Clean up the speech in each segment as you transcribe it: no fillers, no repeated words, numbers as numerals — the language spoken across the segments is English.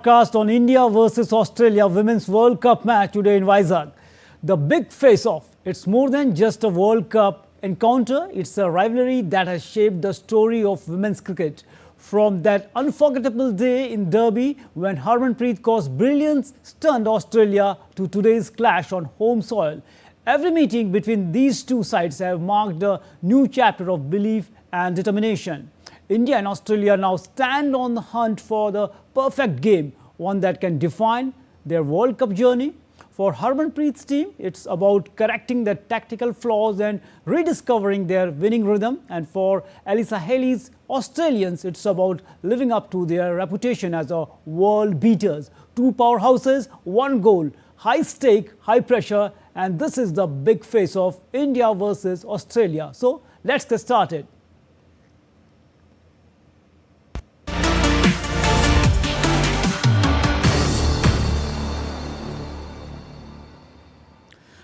Cast on India versus Australia Women's World Cup match today in Vizag. The big face-off. It's more than just a World Cup encounter. It's a rivalry that has shaped the story of women's cricket. From that unforgettable day in Derby when Harmanpreet Kaur's brilliance stunned Australia to today's clash on home soil. Every meeting between these two sides have marked a new chapter of belief and determination. India and Australia now stand on the hunt for the perfect game, one that can define their World Cup journey. For Harmanpreet's team, it's about correcting their tactical flaws and rediscovering their winning rhythm. And for AlyssaHealy's Australians, it's about living up to their reputation as a world beaters. Two powerhouses, one goal, high stake, high pressure, and this is the big face of India versus Australia. So let's get started.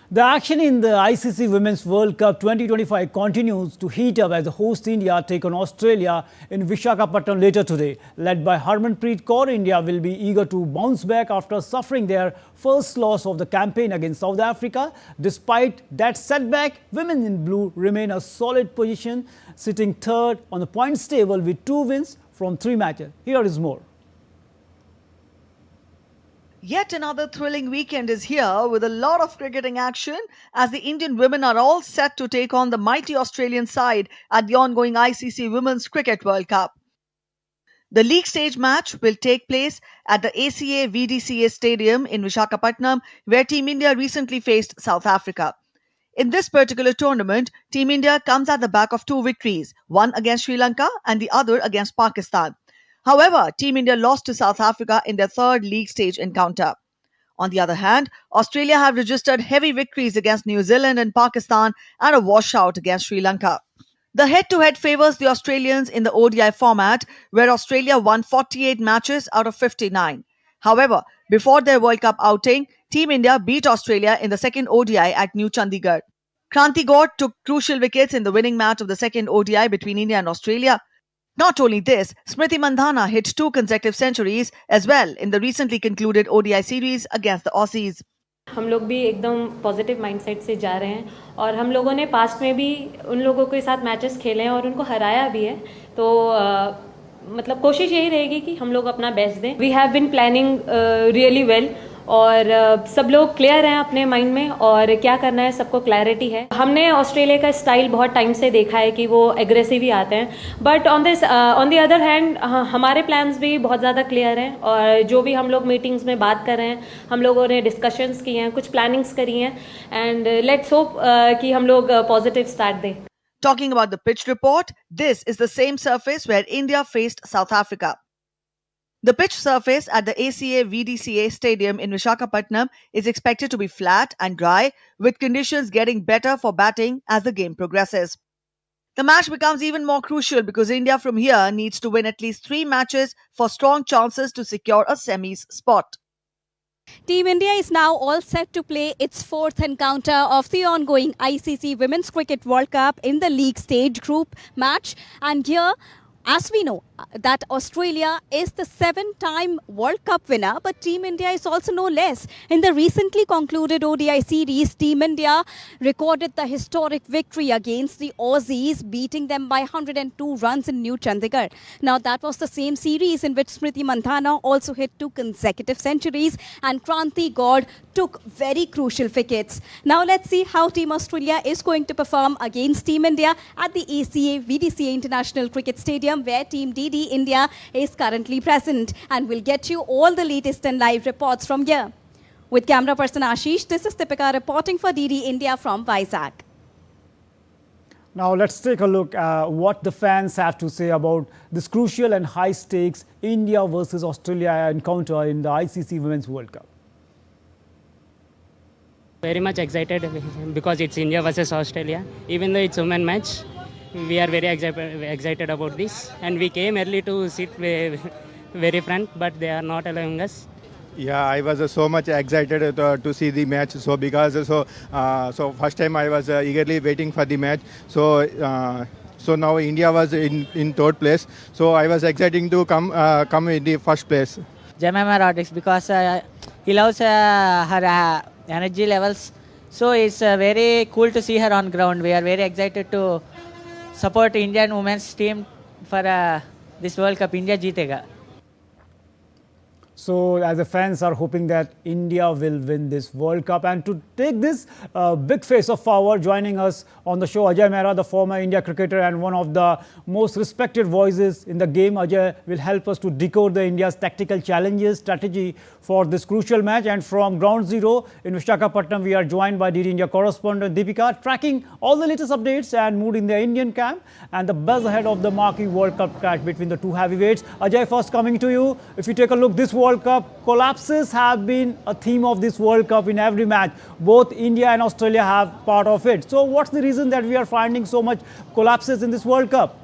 The action in the ICC Women's World Cup 2025 continues to heat up as the host India take on Australia in Visakhapatnam later today. Led by Harmanpreet Kaur, India will be eager to bounce back after suffering their first loss of the campaign against South Africa. Despite that setback, women in blue remain a solid position, sitting third on the points table with 2 wins from 3 matches. Here is more. Yet another thrilling weekend is here with a lot of cricketing action as the Indian women are all set to take on the mighty Australian side at the ongoing ICC Women's Cricket World Cup. The league stage match will take place at the ACA VDCA Stadium in Visakhapatnam, where Team India recently faced South Africa. In this particular tournament, Team India comes at the back of 2 victories, one against Sri Lanka and the other against Pakistan. However, Team India lost to South Africa in their third league stage encounter. On the other hand, Australia have registered heavy victories against New Zealand and Pakistan and a washout against Sri Lanka. The head-to-head favours the Australians in the ODI format, where Australia won 48 matches out of 59. However, before their World Cup outing, Team India beat Australia in the second ODI at New Chandigarh. Kranti Gaur took crucial wickets in the winning match of the second ODI between India and Australia. Not only this, Smriti Mandhana hit 2 consecutive centuries as well in the recently concluded ODI series against the Aussies. हम लोग भी एकदम positive mindset से जा रहे हैं और हम लोगों ने पास्ट में भी उन लोगों के साथ मैचेस खेले हैं और उनको हराया भी है तो मतलब कोशिश यही रहेगी कि हम लोग अपना बेस्ट दें we have been planning really well और सब लोग क्लियर हैं अपने माइंड में और क्या करना है सबको क्लैरिटी है हमने ऑस्ट्रेलिया का स्टाइल बहुत टाइम से देखा है कि वो एग्रेसिव ही आते हैं but on the other hand हमारे प्लान्स भी बहुत ज़्यादा क्लियर हैं और जो भी हम लोग मीटिंग्स में बात कर रहे हैं हम लोगों ने डिस्कशंस किए हैं कुछ प्लानिंग्स करी हैं एंड लेट्स होप कि हम लोग पॉजिटिव स्टार्ट दें. Talking about the pitch report, this is the same surface where India faced South Africa. The pitch surface at the ACA VDCA Stadium in Visakhapatnam is expected to be flat and dry, with conditions getting better for batting as the game progresses. The match becomes even more crucial because India from here needs to win at least 3 matches for strong chances to secure a semis spot. Team India is now all set to play its 4th encounter of the ongoing ICC Women's Cricket World Cup in the league stage group match. And here, as we know, that Australia is the 7-time World Cup winner, but Team India is also no less. In the recently concluded ODI series, Team India recorded the historic victory against the Aussies, beating them by 102 runs in New Chandigarh. Now, that was the same series in which Smriti Mandhana also hit 2 consecutive centuries and Kranti Gaur took very crucial wickets. Now, let's see how Team Australia is going to perform against Team India at the ACA VDCA International Cricket Stadium, where Team DD India is currently present, and we'll get you all the latest and live reports from here. With camera person Ashish, this is Deepika reporting for DD India from Vizag. Now let's take a look at what the fans have to say about this crucial and high stakes India versus Australia encounter in the ICC Women's World Cup. Very much excited because it's India versus Australia. Even though it's a women match, we are very excited about this, and we came early to sit very front, but they are not allowing us. Yeah, I was so much excited to see the match. So because so first time I was eagerly waiting for the match. So So now India was in third place. So I was exciting to come in the first place. Jemima Rodriguez because he loves her energy levels. So it's very cool to see her on ground. We are very excited to support Indian women's team for this World Cup. India jeetega. So, as the fans are hoping that India will win this World Cup. And to take this big face of power, joining us on the show, Ajay Mehra, the former India cricketer and one of the most respected voices in the game. Ajay will help us to decode the India's tactical challenges, strategy for this crucial match. And from ground zero in Visakhapatnam, we are joined by DD India correspondent Deepika, tracking all the latest updates and mood in the Indian camp and the buzz ahead of the marquee World Cup clash between the two heavyweights. Ajay, first coming to you. If you take a look, this World Cup, collapses have been a theme of this World Cup in every match. Both India and Australia have part of it. So what's the reason that we are finding so much collapses in this World Cup?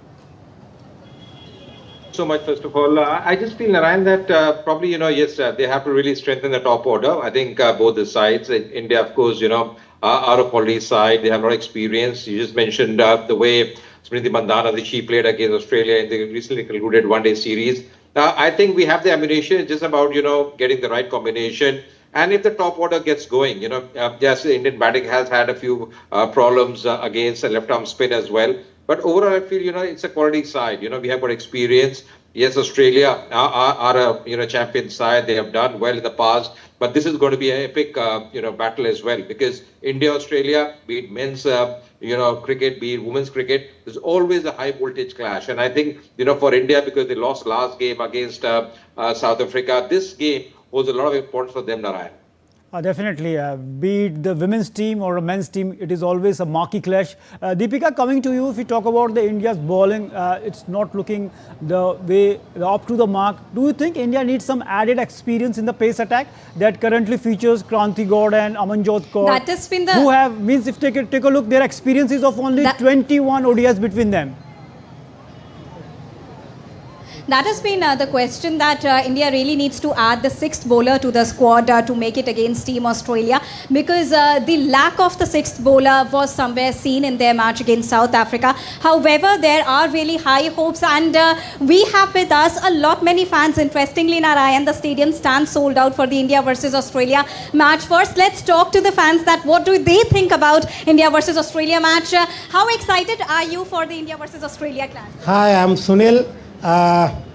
So much, first of all. I just feel, Narayan, that probably, yes, they have to really strengthen the top order. I think both the sides, India, of course, are a quality side. They have a lot of experience. You just mentioned the way Smriti Mandhana, she played against Australia in the recently concluded one-day series. I think we have the ammunition. It's just about, getting the right combination. And if the top order gets going, yes, the Indian batting has had a few problems against the left-arm spin as well. But overall, I feel, it's a quality side. We have got experience. Yes, Australia are a champion side. They have done well in the past. But this is going to be an epic, battle as well. Because India, Australia, be it men's, cricket, be it women's cricket, there's always a high voltage clash. And I think, for India, because they lost last game against South Africa, this game holds a lot of importance for them, Narayan. Definitely, be it the women's team or a men's team, it is always a marquee clash. Deepika, coming to you, if we talk about the India's bowling, it's not looking the way up to the mark. Do you think India needs some added experience in the pace attack that currently features Kranti Gaur and Amanjot Kaur? That has been the... Who have, means if take a look, their experiences of only 21 ODIs between them. That has been the question that India really needs to add the sixth bowler to the squad to make it against Team Australia, because the lack of the sixth bowler was somewhere seen in their match against South Africa. However, there are really high hopes, and we have with us many fans. Interestingly, Narayan, the stadium stands sold out for the India versus Australia match. First, let's talk to the fans that what do they think about India versus Australia match. How excited are you for the India versus Australia clash? Hi, I'm Sunil.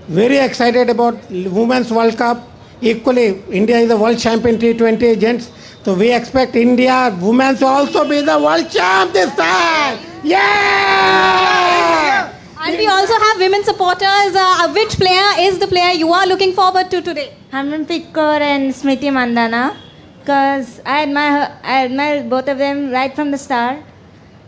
Very excited about Women's World Cup. Equally, India is the world champion T20 agents. So we expect India women to also be the world champ this time. Yeah! And we also have women supporters. Which player is the player you are looking forward to today? Harmanpreet Kaur and Smriti Mandhana. Because I admire both of them right from the start.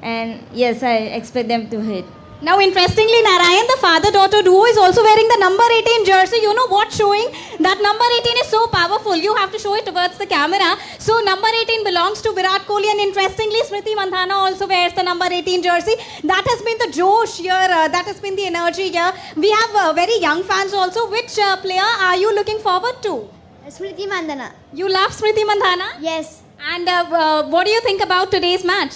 And yes, I expect them to hit. Now, interestingly, Narayan, the father-daughter duo is also wearing the number 18 jersey. You know what's showing? That number 18 is so powerful. You have to show it towards the camera. So, number 18 belongs to Virat Kohli. And interestingly, Smriti Mandhana also wears the number 18 jersey. That has been the josh here. That has been the energy here. We have very young fans also. Which player are you looking forward to? Smriti Mandhana. You love Smriti Mandhana? Yes. And what do you think about today's match?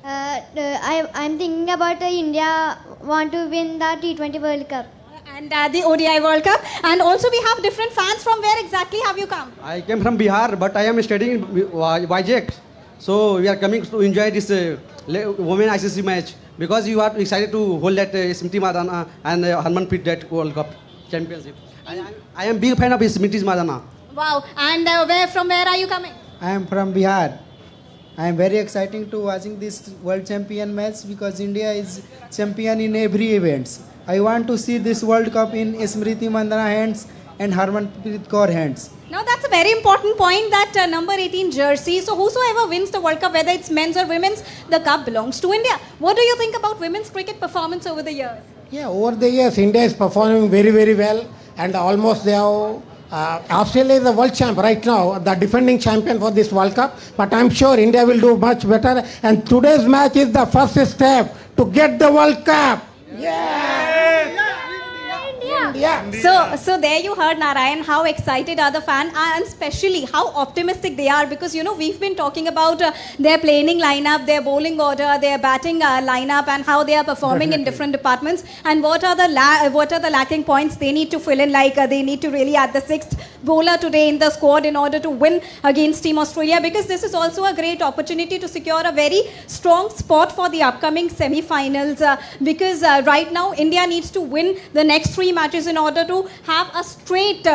I'm thinking about India want to win the T20 World Cup. And the ODI World Cup. And also we have different fans. From where exactly have you come? I came from Bihar, but I am studying in Vizag. So we are coming to enjoy this Women ICC match because you are excited to hold that Smriti Mandhana and Harmanpreet that World Cup championship. I am big fan of Smriti Mandhana. Wow. And from where are you coming? I am from Bihar. I am very excited to watching this World Champion match because India is champion in every event. I want to see this World Cup in Smriti Mandhana hands and Harmanpreet Kaur hands. Now that's a very important point, that number 18 jersey. So whosoever wins the World Cup, whether it's men's or women's, the cup belongs to India. What do you think about women's cricket performance over the years? Yeah, over the years, India is performing very, very well. And almost they have... Australia is the world champ right now, the defending champion for this World Cup. But I'm sure India will do much better. And today's match is the first step to get the World Cup. So there you heard, Narayan, how excited are the fans, and especially how optimistic they are, because we've been talking about their playing lineup, their bowling order, their batting lineup, and how they are performing in different departments, and what are the lacking points they need to fill in, like they need to really add the sixth bowler today in the squad in order to win against Team Australia, because this is also a great opportunity to secure a very strong spot for the upcoming semi-finals, because right now India needs to win the next 3 matches in order to have a straight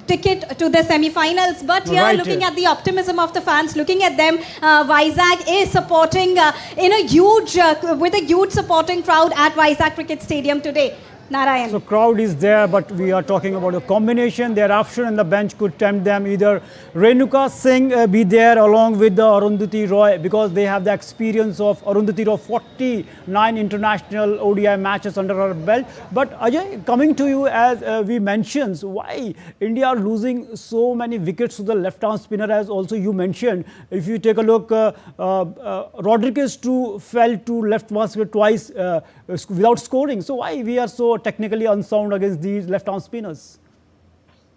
ticket to the semi-finals. But here, looking at the optimism of the fans, looking at them, Vizag is supporting in a huge, with a huge supporting crowd at Vizag Cricket Stadium today. Narayan. So crowd is there, but we are talking about a combination. Their option on the bench could tempt them. Either Renuka Singh be there along with the Arundhati Roy, because they have the experience of Arundhati Roy, 49 international ODI matches under her belt. But Ajay, coming to you, as we mentioned, why India are losing so many wickets to the left-arm spinner, as also you mentioned. If you take a look, Rodriguez too fell to left-arm spinner twice without scoring. So why we are so technically unsound against these left-arm spinners?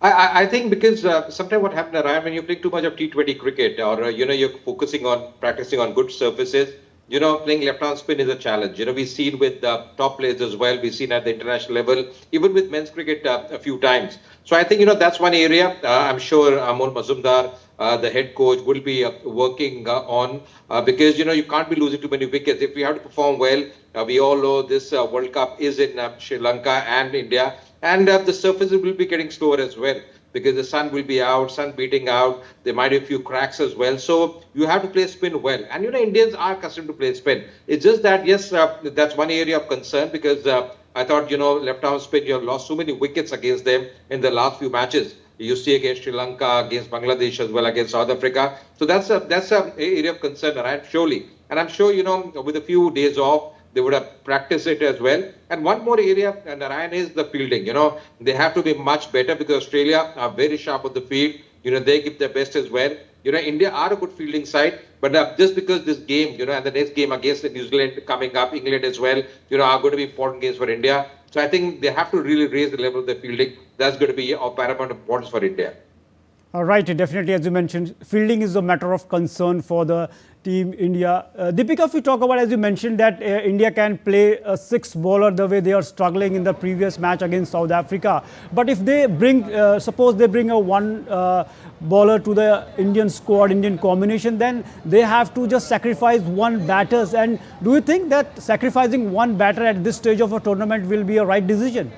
I think because sometimes what happens, Ryan, when you play too much of T20 cricket, or you're focusing on practicing on good surfaces, playing left-arm spin is a challenge. We've seen with top players as well. We've seen at the international level, even with men's cricket a few times. So I think that's one area I'm sure Amol Mazumdar, the head coach, will be working on, because you can't be losing too many wickets. If we have to perform well, we all know this World Cup is in Sri Lanka and India, and the surfaces will be getting slower as well, because the sun will be out, sun beating out. There might be a few cracks as well. So you have to play spin well. And Indians are accustomed to play spin. It's just that, yes, that's one area of concern, because I thought, left-arm spin, you have lost so many wickets against them in the last few matches. You see against Sri Lanka, against Bangladesh as well, against South Africa. So that's a area of concern, right? Surely. And I'm sure, with a few days off, they would have practiced it as well. And one more area, Narayan, is the fielding. They have to be much better, because Australia are very sharp on the field. They give their best as well. India are a good fielding side, but just because this game, and the next game against New Zealand coming up, England as well, are going to be important games for India. So I think they have to really raise the level of the fielding. That's going to be of paramount importance for India. Right, definitely, as you mentioned, fielding is a matter of concern for the Team India. Deepika, if we talk about, as you mentioned, that India can play a 6 bowler the way they are struggling in the previous match against South Africa. But if they bring, suppose they bring a 1 bowler to the Indian squad, Indian combination, then they have to just sacrifice 1 batter. And do you think that sacrificing 1 batter at this stage of a tournament will be a right decision?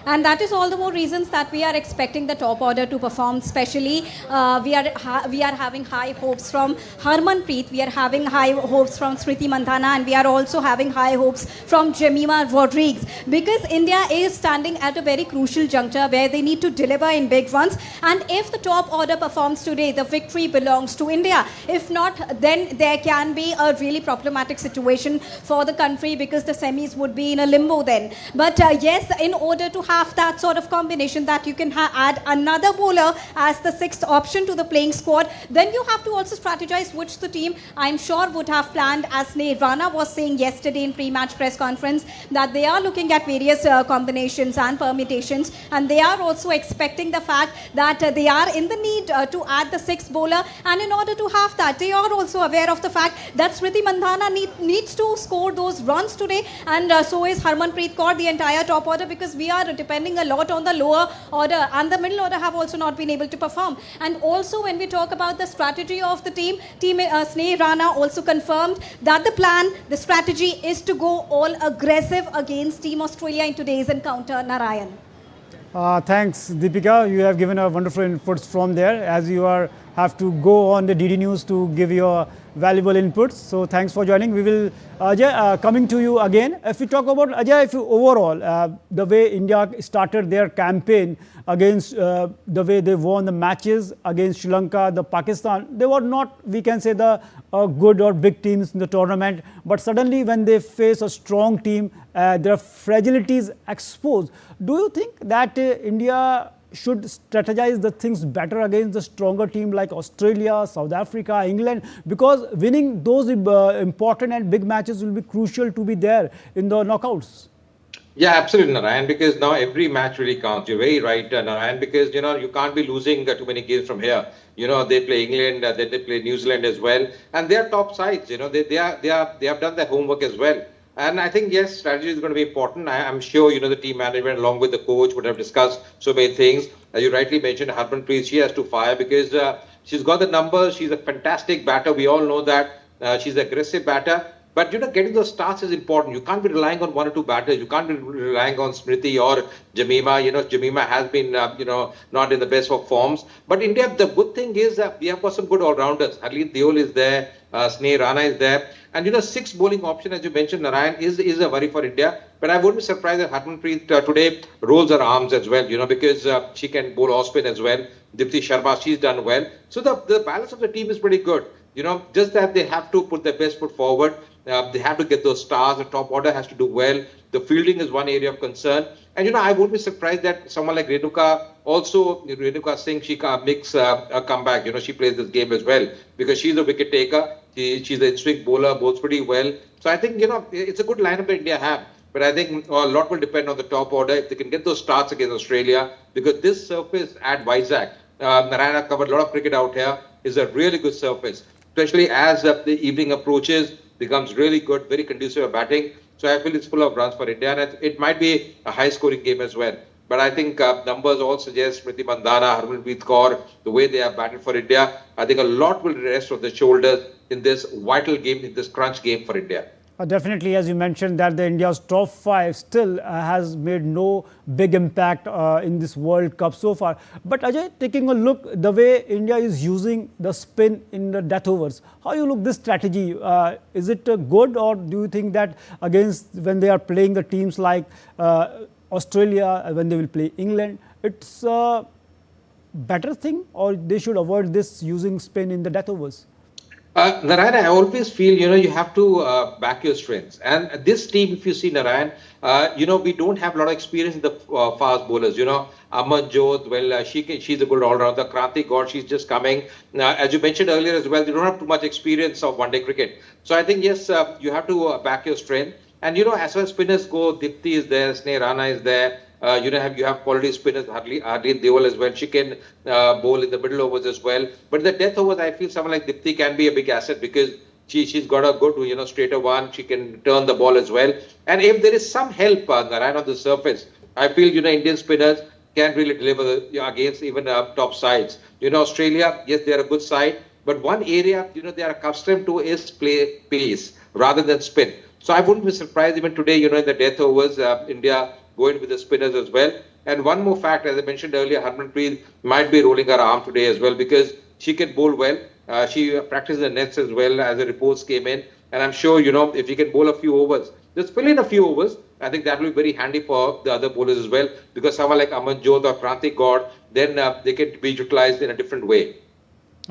And that is all the more reasons that we are expecting the top order to perform. Especially, we are having high hopes from Harmanpreet, we are having high hopes from Smriti Mandhana, and we are also having high hopes from Jemima Rodriguez, because India is standing at a very crucial juncture where they need to deliver in big runs. And if the top order performs today, the victory belongs to India. If not, then there can be a really problematic situation for the country, because the semis would be in a limbo then. But yes, in order to have that sort of combination, that you can add another bowler as the 6th option to the playing squad, then you have to also strategize, which the team, I'm sure, would have planned. As Sneha Rana was saying yesterday in pre-match press conference, that they are looking at various combinations and permutations, and they are also expecting the fact that they are in the need to add the 6th bowler. And in order to have that, they are also aware of the fact that Smriti Mandhana needs to score those runs today, and so is Harmanpreet Kaur, the entire top order, because we are depending a lot on the lower order, and the middle order have also not been able to perform. And also, when we talk about the strategy of the team Sneha Rana also confirmed that the strategy is to go all aggressive against Team Australia in today's encounter. Narayan. Thanks, Deepika. You have given a wonderful inputs from there, as you have to go on the DD News to give your valuable inputs. So thanks for joining. We will, Ajay, coming to you again. If we talk about, Ajay, if you overall, the way India started their campaign against the way they won the matches against Sri Lanka, the Pakistan, they were not, we can say, the good or big teams in the tournament. But suddenly when they face a strong team, their fragilities exposed. Do you think that India should strategize the things better against the stronger team like Australia, South Africa, England? Because winning those important and big matches will be crucial to be there in the knockouts. Yeah, absolutely, Narayan, because now every match really counts. You're very right, Narayan, because, you can't be losing too many games from here. They play England, then they play New Zealand as well, and they're top sides. They have done their homework as well. And I think, yes, strategy is going to be important. I'm sure, the team management along with the coach would have discussed so many things. As you rightly mentioned, Harmanpreet, she has to fire because she's got the numbers. She's a fantastic batter. We all know that. She's an aggressive batter. But, getting those starts is important. You can't be relying on one or two batters. You can't be relying on Smriti or Jamima. Jamima has been, not in the best of forms. But India, the good thing is that we have got some good all-rounders. Harleen Deol is there. Sneh Rana is there. And, 6 bowling option, as you mentioned, Narayan, is a worry for India. But I wouldn't be surprised if Harmanpreet today rolls her arms as well, because she can bowl off-spin as well. Dipti Sharma, she's done well. So the balance of the team is pretty good. Just that they have to put their best foot forward. They have to get those stars. The top order has to do well. The fielding is one area of concern. And, I wouldn't be surprised that someone like Renuka Singh, she makes a comeback. She plays this game as well because she's a wicket taker. She's an in-swing bowler, bowls pretty well. So I think, it's a good lineup that India have. But I think a lot will depend on the top order if they can get those starts against Australia, because this surface at Vizag, Narayana covered a lot of cricket out here, is a really good surface, especially as the evening approaches, becomes really good, very conducive for batting. So I feel it's full of runs for India, and it might be a high-scoring game as well. But I think numbers all suggest Smriti Mandhana, Harmanpreet Kaur, the way they have batted for India, I think a lot will rest on the shoulders in this vital game, in this crunch game for India. Definitely, as you mentioned, that the India's top 5 still has made no big impact in this World Cup so far. But Ajay, taking a look the way India is using the spin in the death overs, how you look this strategy? Is it good, or do you think that against when they are playing the teams like Australia, when they will play England, it's a better thing, or they should avoid this using spin in the death overs? Narayan, I always feel, you have to back your strengths. And this team, if you see, Narayan, we don't have a lot of experience in the fast bowlers. Amanjot, well, she's a good all-rounder. Kranti Gaur, she's just coming. As you mentioned earlier as well, they don't have too much experience of one-day cricket. So I think, yes, you have to back your strength. And, as far as spinners go, Dipti is there, Sneh Rana is there. You have quality spinners, Harleen Deol as well. She can bowl in the middle overs as well. But in the death overs, I feel someone like Dipti can be a big asset because she's got a good, straighter one. She can turn the ball as well. And if there is some help Narayan on the surface, I feel, Indian spinners can really deliver against even top sides. Australia, yes, they are a good side. But one area, they are accustomed to is play pace rather than spin. So I wouldn't be surprised even today, in the death overs, India going with the spinners as well. And one more fact, as I mentioned earlier, Harmanpreet might be rolling her arm today as well because she can bowl well. She practiced the nets as well as the reports came in. And I'm sure, if you can bowl a few overs, just fill in a few overs, I think that will be very handy for the other bowlers as well, because someone like Amanjot or Kranti Gaur, then they can be utilized in a different way.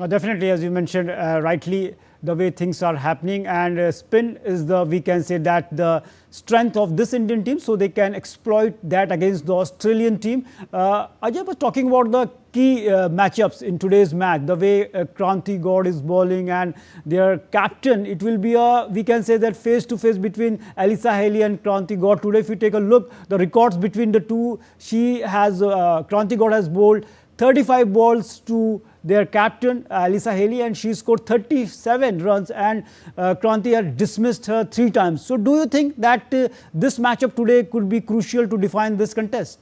Definitely, as you mentioned rightly, the way things are happening, and spin is we can say that the strength of this Indian team, so they can exploit that against the Australian team. Ajay was talking about the key matchups in today's match, the way Kranti Gaur is bowling and their captain. It will be we can say that face-to-face between AlyssaHealy and Kranti Gaur. Today, if you take a look, the records between the two, Kranti Gaur has bowled 35 balls to their captain AlyssaHealy, and she scored 37 runs, and Kranti had dismissed her 3 times. So do you think that this matchup today could be crucial to define this contest?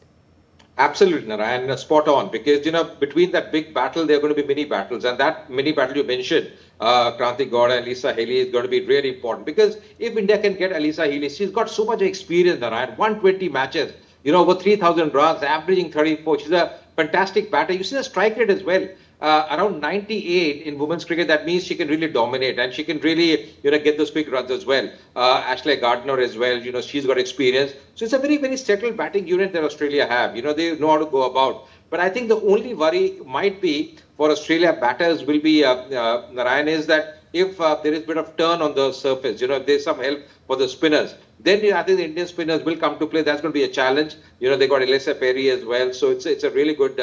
Absolutely, Narayan, spot on, because between that big battle there are going to be mini battles, and that mini battle you mentioned, Kranti Gaur and AlyssaHealy, is going to be really important, because if India can get AlyssaHealy, she's got so much experience, Narayan, 120 matches, over 3,000 runs, averaging 34. She's a fantastic batter. You see the strike rate as well. Around 98 in women's cricket, that means she can really dominate and she can really, get those quick runs as well. Ashley Gardner as well, she's got experience. So it's a very, very settled batting unit that Australia have. They know how to go about. But I think the only worry might be for Australia batters will be, Narayan, is that if there is a bit of turn on the surface, if there's some help for the spinners, then I think the Indian spinners will come to play. That's going to be a challenge. They got AlyssaHealy as well. So it's a really good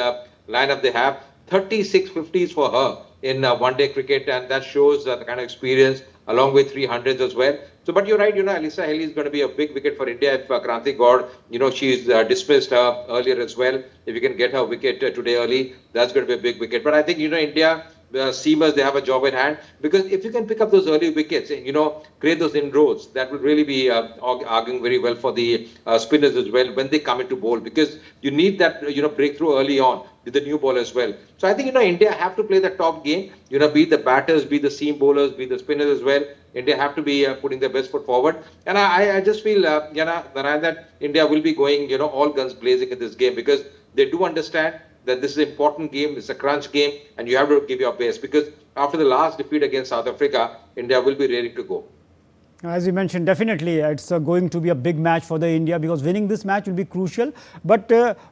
lineup they have. 36 50s for her in one-day cricket, and that shows the kind of experience, along with 300s as well. So, but you're right, AlyssaHealy is going to be a big wicket for India if Kranti Gaur, she's dismissed her earlier as well. If you can get her wicket today early, that's going to be a big wicket. But I think, India seamers, they have a job in hand, because if you can pick up those early wickets and, create those inroads, that would really be arguing very well for the spinners as well when they come into bowl, because you need that, breakthrough early on with the new ball as well. So I think, India have to play the top game, be the batters, be the seam bowlers, be the spinners as well. India have to be putting their best foot forward. And I just feel, Narayan, that India will be going, all guns blazing in this game, because they do understand that this is an important game, it's a crunch game, and you have to give your best, because after the last defeat against South Africa, India will be ready to go. As you mentioned, definitely it's going to be a big match for the India, because winning this match will be crucial. But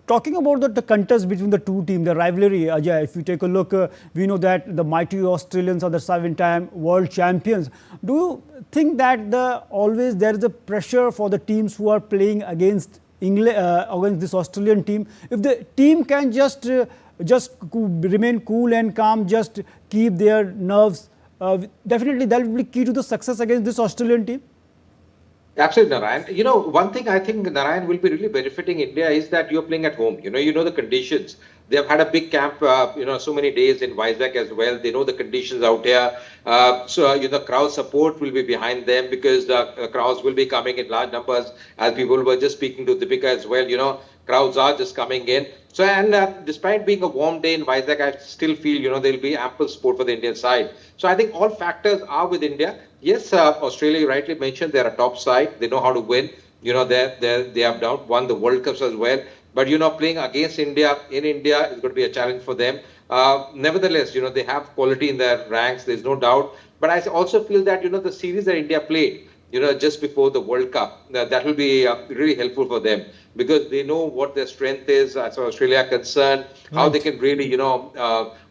talking about the contest between the two teams, the rivalry, Ajay, if you take a look, we know that the mighty Australians are the 7-time world champions. Do you think that always there is a pressure for the teams who are playing against England, against this Australian team? If the team can just remain cool and calm, just keep their nerves, definitely that will be key to the success against this Australian team. Absolutely, Narayan. One thing I think, Narayan, will be really benefiting India is that you're playing at home. You know the conditions. They have had a big camp, so many days in Vizag as well. They know the conditions out here. So, crowd support will be behind them, because the crowds will be coming in large numbers. As people were just speaking to Deepika as well, crowds are just coming in. So, and despite being a warm day in Vizag, I still feel, there will be ample support for the Indian side. So I think all factors are with India. Yes, Australia, you rightly mentioned, they're a top side. They know how to win. They have won the World Cups as well. But, playing against India in India is going to be a challenge for them. Nevertheless, they have quality in their ranks. There's no doubt. But I also feel that, the series that India played, just before the World Cup, that will be really helpful for them, because they know what their strength is as far as Australia are concerned, how they can really,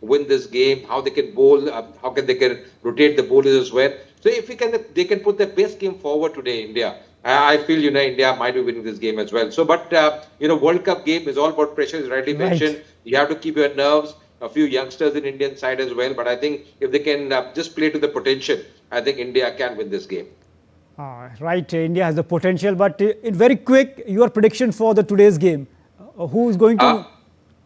win this game, how they can bowl, how they can rotate the bowlers as well. So if they can put their best game forward today, India, I feel, India might be winning this game as well. So, but, World Cup game is all about pressure, as rightly mentioned. You have to keep your nerves. A few youngsters in Indian side as well. But I think if they can just play to the potential, I think India can win this game. Right, India has the potential, but in very quick, your prediction for today's game. Who is going to...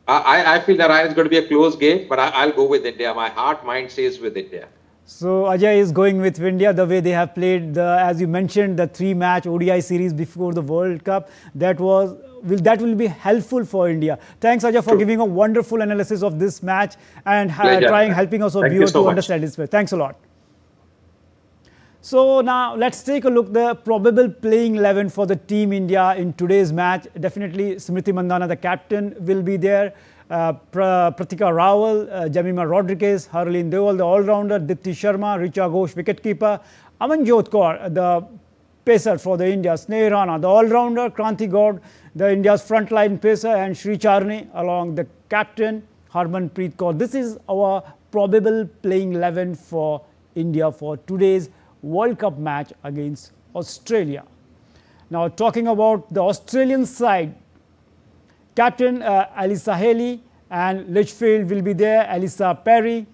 I feel that it's going to be a close game, but I'll go with India. My heart, mind says with India. So Ajay is going with India, the way they have played, as you mentioned, the 3-match ODI series before the World Cup. That will be helpful for India. Thanks, Ajay, for giving a wonderful analysis of this match and helping us viewers to understand this. Thanks a lot. So now let's take a look the probable playing 11 for the team India in today's match. Definitely Smriti Mandhana, the captain, will be there. Pratika Rawal, Jamima Rodriguez, Harleen Dewal, the all-rounder, Dipti Sharma, Richa Ghosh, wicketkeeper, Amanjot Kaur, the pacer for the India, Sneh Rana, the all-rounder, Kranti Gaud, the India's frontline pacer, and Sri Charni along the captain, Harmanpreet Kaur. This is our probable playing 11 for India for today's World Cup match against Australia. Now talking about the Australian side, captain AlyssaHealy and Litchfield will be there, Alyssa Perry,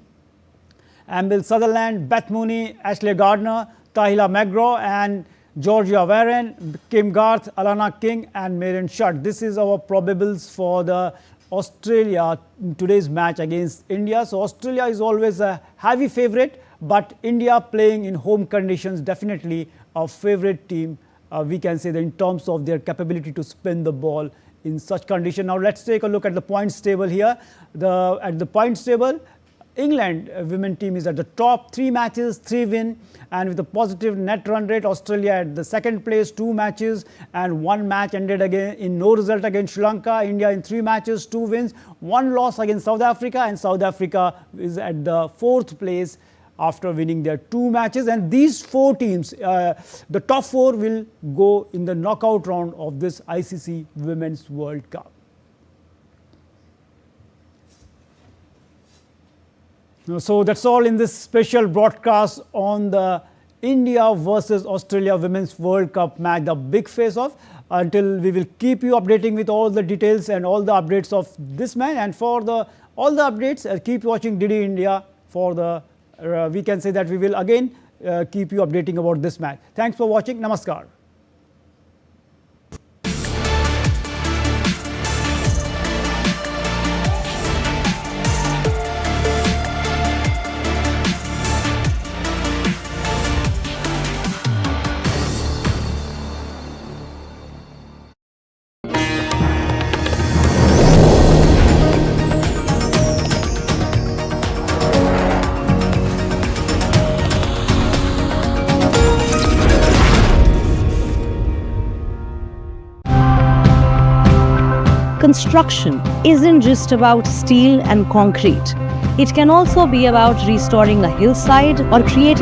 Ambil Sutherland, Beth Mooney, Ashley Gardner, Tahila McGraw and Georgia Warren, Kim Garth, Alana King and Marion Shutt. This is our probables for the Australia in today's match against India. So Australia is always a heavy favourite, but India playing in home conditions, definitely a favourite team, we can say that in terms of their capability to spin the ball in such condition. Now let's take a look at the points table here. At the points table, England women team is at the top, 3 matches, 3 win, and with a positive net run rate. Australia at the second place, 2 matches and 1 match ended again in no result against Sri Lanka. India in 3 matches, 2 wins, 1 loss against South Africa, and South Africa is at the 4th place after winning their 2 matches. And these 4 teams, the top 4 will go in the knockout round of this ICC Women's World Cup. So that's all in this special broadcast on the India versus Australia Women's World Cup match, the big face-off. Until we will keep you updating with all the details and all the updates of this match. And for all the updates, keep watching DD India for the we can say that we will again keep you updating about this match. Thanks for watching. Namaskar. construction isn't just about steel and concrete. It can also be about restoring a hillside or creating